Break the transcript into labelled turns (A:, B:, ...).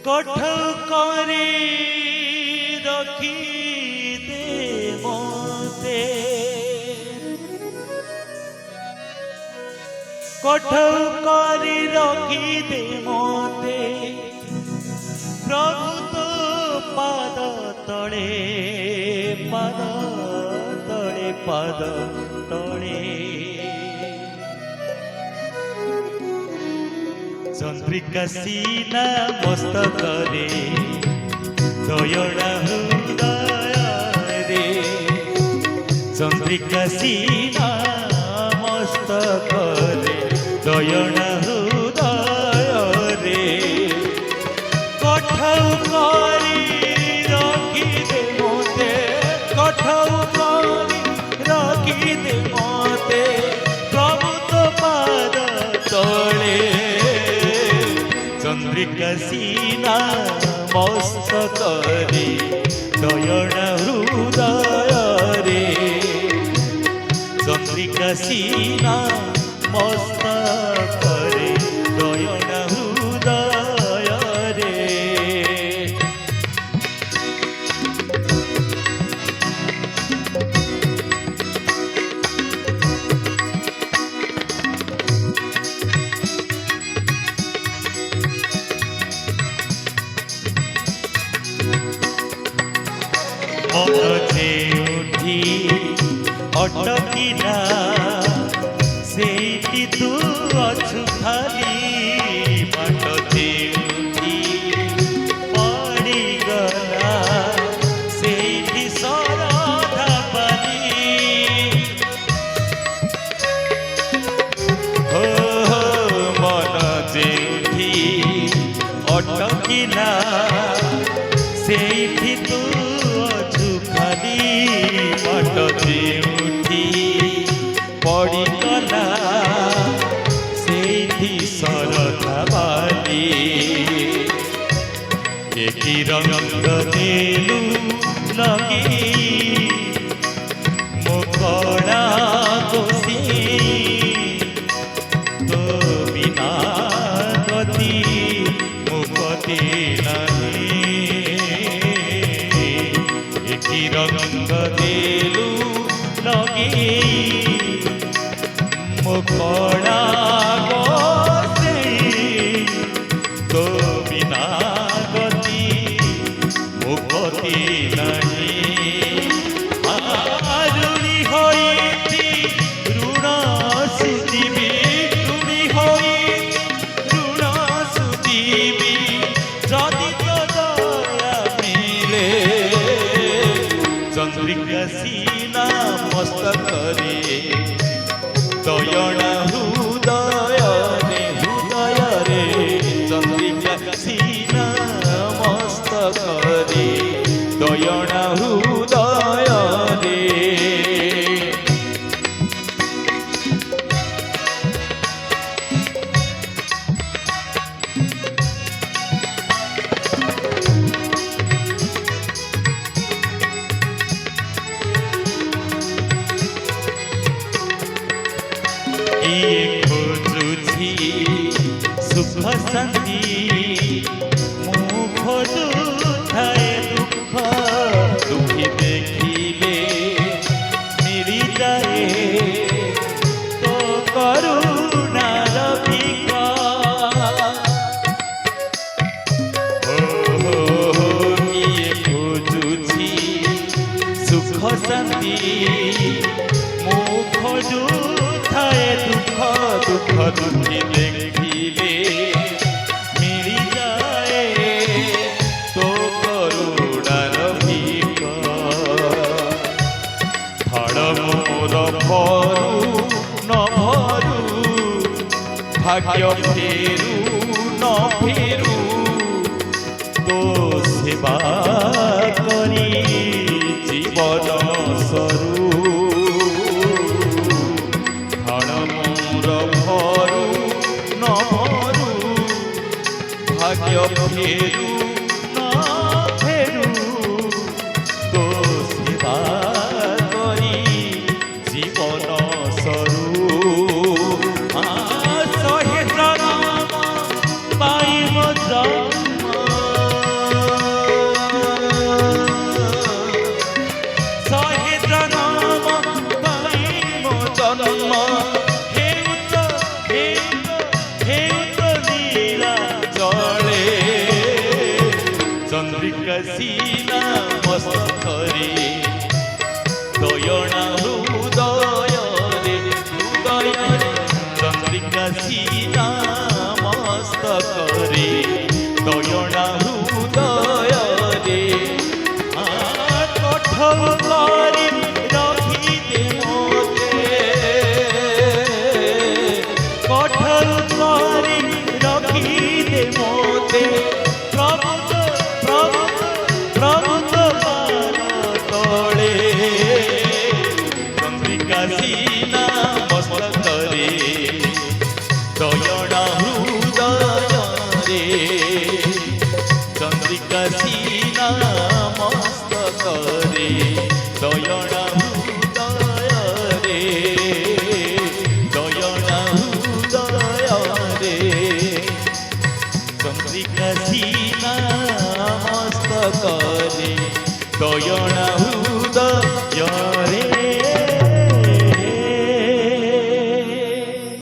A: कठौ करे रखी दे मोते कठौ करे रखी दे मोते प्रभु तो पाद तले पाद तले पाद तले चंद्रिका सीना मस्तक रे दयना हृदय रे चंद्रिका सीना मस्तक रे दयना हृदय रे कठौ करी रखी दे मोते कठौ करी रखी दे मोते प्रभु तो पाद तले चंद्रिका सीना मस्तक रे दयना हृदय रे चंद्रिका सीना मस्तक रे दयना हृदय रे जे उठी अटकिला सेठी तू अछु खाली बाट जे उठी पड़ी गला सेठी सरधा पानी हो मन जे उठी अटकिला सेठी तू बाट जे उठी पड़ी गला सेठी सरधा बाली एकी रंग देलु लगी मो कड़ा दोषी तो बिना गति मो गति नहीं एकी रंग देलु लगी मुकड़ा गोसे तो बिना गति मुक्ति नहीं आरुणी होई ऋण सुधिबी ऋणी होई ऋण सुधिबी जदि तो दया मिले चंद्रिका सीना मस्तक रे दयना हृदय रे चंद्रिका सीना मस्तक रे दयना हृदय रे खोजुछि सुख शांति मु खोजुଥାଏ दुख दुखी देखिले मिली जाए तो करुणार भिख किए खोजुछि सुख शांति मु खोजुଥାଏ दुख दुख दुखी देखिले मिली जाए तो करुणार भिख फल मोर भरू न भरू भाग्य फेरू न फेरू तो सेवा करी जीवन सरू फल मोर भरू ফেরু না ফেরু তো সেবা করি জীবন সরু শহে জনম পাইব জন্ম শহে জনম পাইব জন্ম চন্দ্রিকা সীনা মস্তরে দয়না হৃদয়রে হৃদয়রে চন্দ্রিকা সীনা মস্তরে দয়না হৃদয়রে কঠোর করে রখিতে মোতে কঠোর করে রখিতে মোতে চন্দ্রিকা সীনা মস্তরে দয়না হৃদয়রে চন্দ্রিকা সীনা মস্তরে দয়না হৃদয়রে দয়না হৃদয়রে চন্দ্রিকা সীনা মস্তরে দয়না